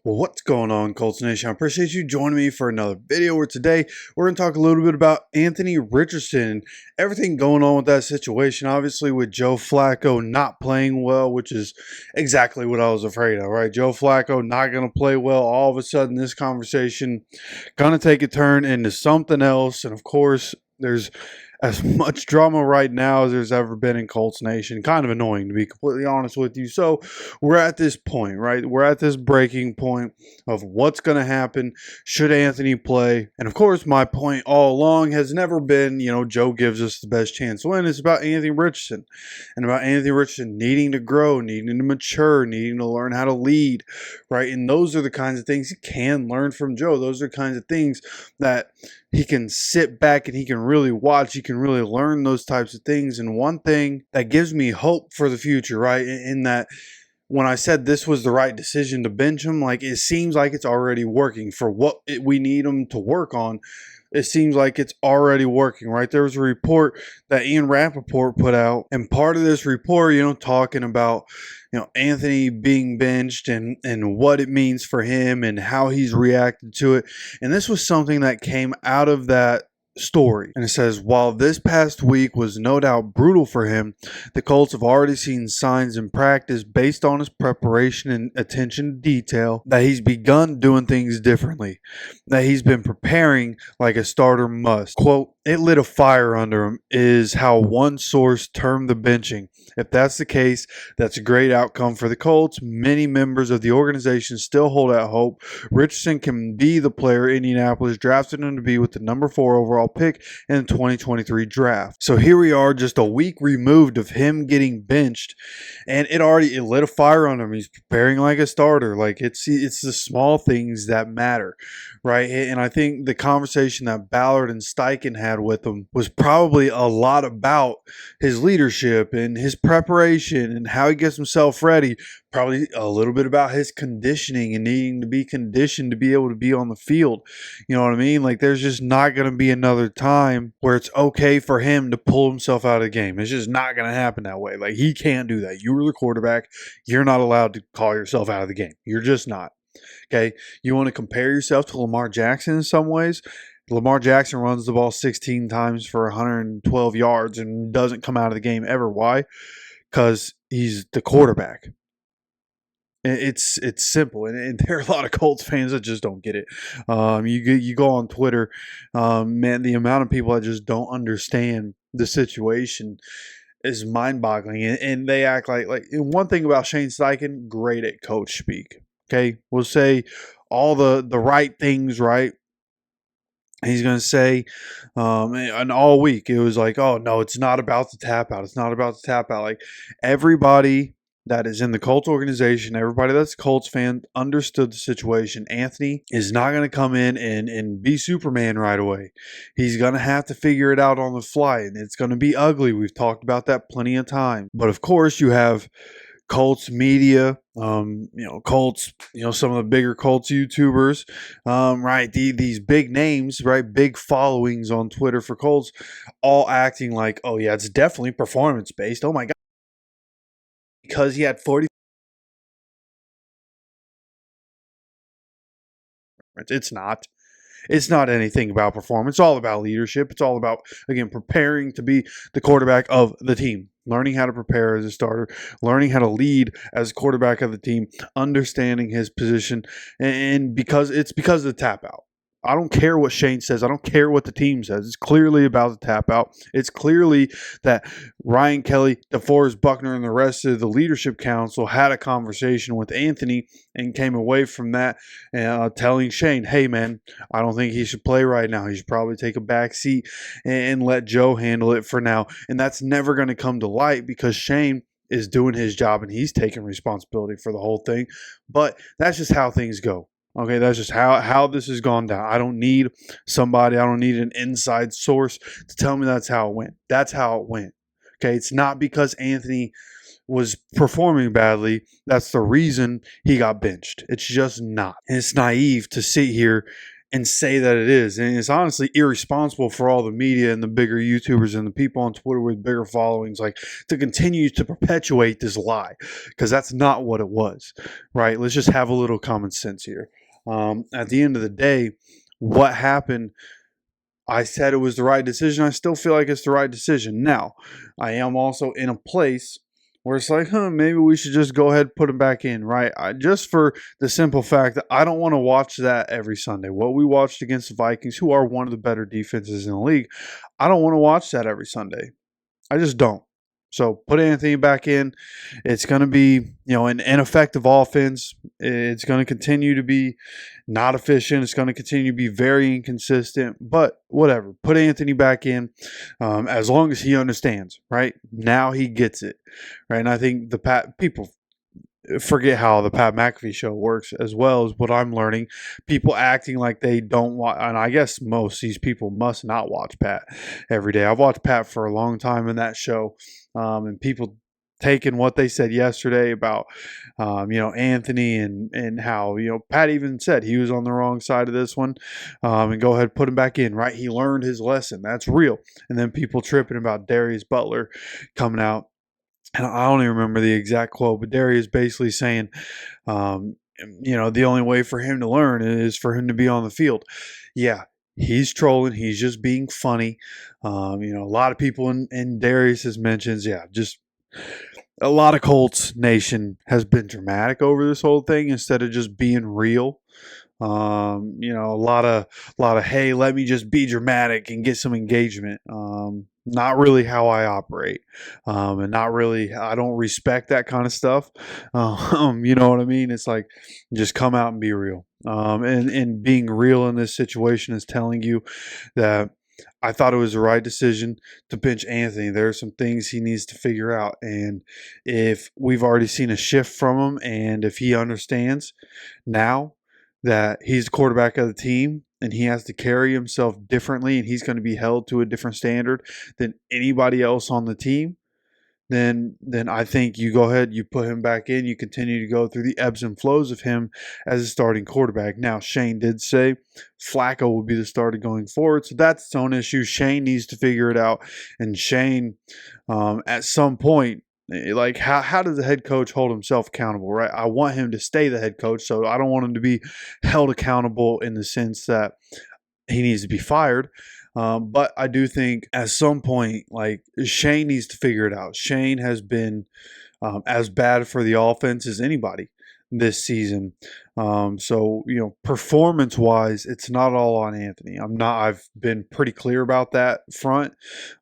Well, what's going on, Colts Nation? I appreciate you joining me for another video where today we're going to talk a little bit about Anthony Richardson and everything going on with that situation. Obviously, with Joe Flacco not playing well, which is exactly what I was afraid of, right? Joe Flacco not going to play well. All of a sudden, this conversation going to take a turn into something else. And of course, there's as much drama right now as there's ever been in Colts Nation. Kind of annoying, to be completely honest with you. So we're at this point, right? We're at this breaking point of what's going to happen. Should Anthony play? And of course, my point all along has never been, Joe gives us the best chance to win. It's about Anthony Richardson and about Anthony Richardson needing to grow, needing to mature, needing to learn how to lead, right? And those are the kinds of things he can learn from Joe. Those are the kinds of things that he can sit back and he can really watch. He can really learn those types of things. And one thing that gives me hope for the future, right, in that when I said this was the right decision to bench him, like it seems like it's already working for what we need him to work on. It seems like it's already working, right? There was a report that Ian Rappaport put out, and part of this report, talking about, Anthony being benched and what it means for him and how he's reacted to it. And this was something that came out of that story. And it says, while this past week was no doubt brutal for him, the Colts have already seen signs in practice based on his preparation and attention to detail that he's begun doing things differently, that he's been preparing like a starter must. Quote, it lit a fire under him is how one source termed the benching. If that's the case, that's a great outcome for the Colts. Many members of the organization still hold out hope Richardson can be the player Indianapolis drafted him to be with the number 4 overall pick in the 2023 draft. So here we are, just a week removed of him getting benched, and it lit a fire on him. He's preparing like a starter. Like it's the small things that matter, right? And I think the conversation that Ballard and Steichen had with him was probably a lot about his leadership and his preparation and how he gets himself ready. Probably a little bit about his conditioning and needing to be conditioned to be able to be on the field. You know what I mean? Like there's just not going to be another time where it's okay for him to pull himself out of the game. It's just not going to happen that way. Like he can't do that. You were the quarterback. You're not allowed to call yourself out of the game. You're just not. Okay? You want to compare yourself to Lamar Jackson in some ways? Lamar Jackson runs the ball 16 times for 112 yards and doesn't come out of the game ever. Why? Because he's the quarterback. It's simple, and there are a lot of Colts fans that just don't get it. You go on Twitter, man, the amount of people that just don't understand the situation is mind-boggling, and they act like one thing about Shane Steichen, great at coach speak. Okay, we'll say all the right things, right? He's going to say, and all week it was like, oh no, it's not about the tap out. It's not about the tap out. Like everybody that is in the Colts organization, everybody that's a Colts fan understood the situation. Anthony is not going to come in and be Superman right away. He's going to have to figure it out on the fly, and it's going to be ugly. We've talked about that plenty of times. But of course, you have Colts media, Colts, some of the bigger Colts YouTubers, right? These big names, right? Big followings on Twitter for Colts, all acting like, oh yeah, it's definitely performance based. Oh my God. Because he had 40. It's not. It's not anything about performance. It's all about leadership. It's all about, again, preparing to be the quarterback of the team, learning how to prepare as a starter, learning how to lead as quarterback of the team, understanding his position, and because of the tap out. I don't care what Shane says. I don't care what the team says. It's clearly about the tap out. It's clearly that Ryan Kelly, DeForest Buckner, and the rest of the leadership council had a conversation with Anthony and came away from that telling Shane, hey, man, I don't think he should play right now. He should probably take a back seat and let Joe handle it for now. And that's never going to come to light because Shane is doing his job and he's taking responsibility for the whole thing. But that's just how things go. Okay, that's just how this has gone down. I don't need an inside source to tell me that's how it went. That's how it went. Okay, it's not because Anthony was performing badly. That's the reason he got benched. It's just not. And it's naive to sit here and say that it is. And it's honestly irresponsible for all the media and the bigger YouTubers and the people on Twitter with bigger followings, like, to continue to perpetuate this lie, because that's not what it was, right? Let's just have a little common sense here. At the end of the day, what happened, I said it was the right decision. I still feel like it's the right decision. Now, I am also in a place where it's like, maybe we should just go ahead and put him back in, right? Just for the simple fact that I don't want to watch that every Sunday. What we watched against the Vikings, who are one of the better defenses in the league, I don't want to watch that every Sunday. I just don't. So put Anthony back in. It's going to be, an ineffective offense. It's going to continue to be not efficient. It's going to continue to be very inconsistent. But whatever. Put Anthony back in as long as he understands, right? Now he gets it, right? And I think people forget how the Pat McAfee show works, as well as what I'm learning. People acting like they don't watch, and I guess most of these people must not watch Pat every day. I've watched Pat for a long time in that show, and people taking what they said yesterday about, Anthony and how, Pat even said he was on the wrong side of this one, and go ahead, put him back in, right? He learned his lesson. That's real. And then people tripping about Darren Butler coming out. And I don't even remember the exact quote, but Darius basically saying, the only way for him to learn is for him to be on the field. Yeah, he's trolling. He's just being funny. A lot of people in Darius's mentions, just a lot of Colts Nation has been dramatic over this whole thing instead of just being real. A lot of, hey, let me just be dramatic and get some engagement. Not really how I operate, and not really, I don't respect that kind of stuff. You know what I mean? It's like, just come out and be real. And being real in this situation is telling you that I thought it was the right decision to bench Anthony. There are some things he needs to figure out. And if we've already seen a shift from him, and if he understands now that he's the quarterback of the team and he has to carry himself differently and he's going to be held to a different standard than anybody else on the team, then I think you go ahead, you put him back in, you continue to go through the ebbs and flows of him as a starting quarterback. Now, Shane did say Flacco will be the starter going forward, so that's its own issue. Shane needs to figure it out, and Shane, at some point, like, how does the head coach hold himself accountable, right? I want him to stay the head coach, so I don't want him to be held accountable in the sense that he needs to be fired. But I do think at some point, like, Shane needs to figure it out. Shane has been as bad for the offense as anybody this season. So, performance-wise, it's not all on Anthony. I've been pretty clear about that front,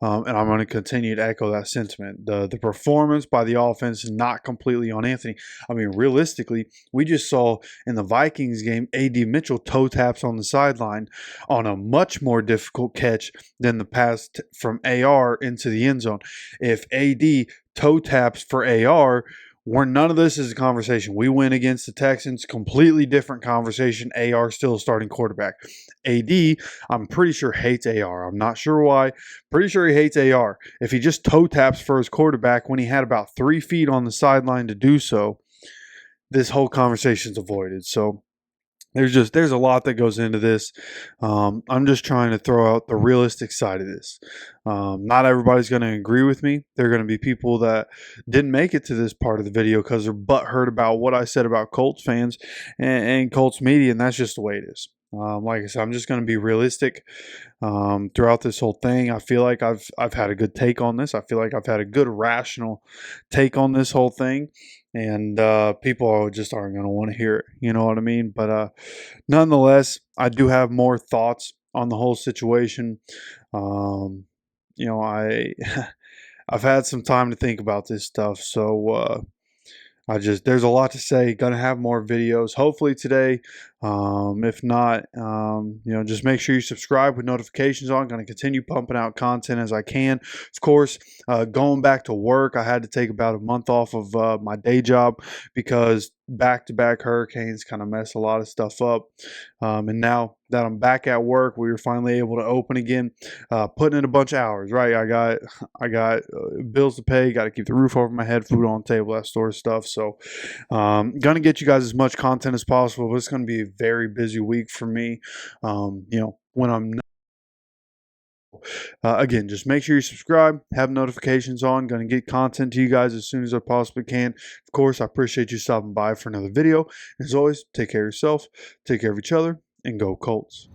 and I'm going to continue to echo that sentiment. The performance by the offense is not completely on Anthony. I mean, realistically, we just saw in the Vikings game, A.D. Mitchell toe taps on the sideline on a much more difficult catch than the pass from AR into the end zone. If A.D. toe taps for AR, where none of this is a conversation. We win against the Texans, completely different conversation. AR still a starting quarterback. AD, I'm pretty sure hates AR. I'm not sure why. Pretty sure he hates AR. If he just toe taps for his quarterback when he had about 3 feet on the sideline to do so, this whole conversation's avoided. So there's a lot that goes into this. I'm just trying to throw out the realistic side of this. Not everybody's going to agree with me. There are going to be people that didn't make it to this part of the video because they're butthurt about what I said about Colts fans and Colts media, and that's just the way it is. Like I said, I'm just going to be realistic throughout this whole thing. I feel like I've had a good take on this. I feel like I've had a good rational take on this whole thing, and people just aren't going to want to hear it. You know what I mean? But nonetheless, I do have more thoughts on the whole situation. I've had some time to think about this stuff, so there's a lot to say. Gonna have more videos hopefully today. If not, just make sure you subscribe with notifications on. Gonna continue pumping out content as I can. Of course, going back to work, I had to take about a month off of my day job because back-to-back hurricanes kind of messed a lot of stuff up. And now that I'm back at work, we were finally able to open again, putting in a bunch of hours, right? I got bills to pay, got to keep the roof over my head, food on the table, that sort of stuff. So gonna get you guys as much content as possible, but it's gonna be a very busy week for me. When I'm again, just make sure you subscribe, have notifications on. Going to get content to you guys as soon as I possibly can. Of course, I appreciate you stopping by for another video. As always, take care of yourself, take care of each other, and go Colts.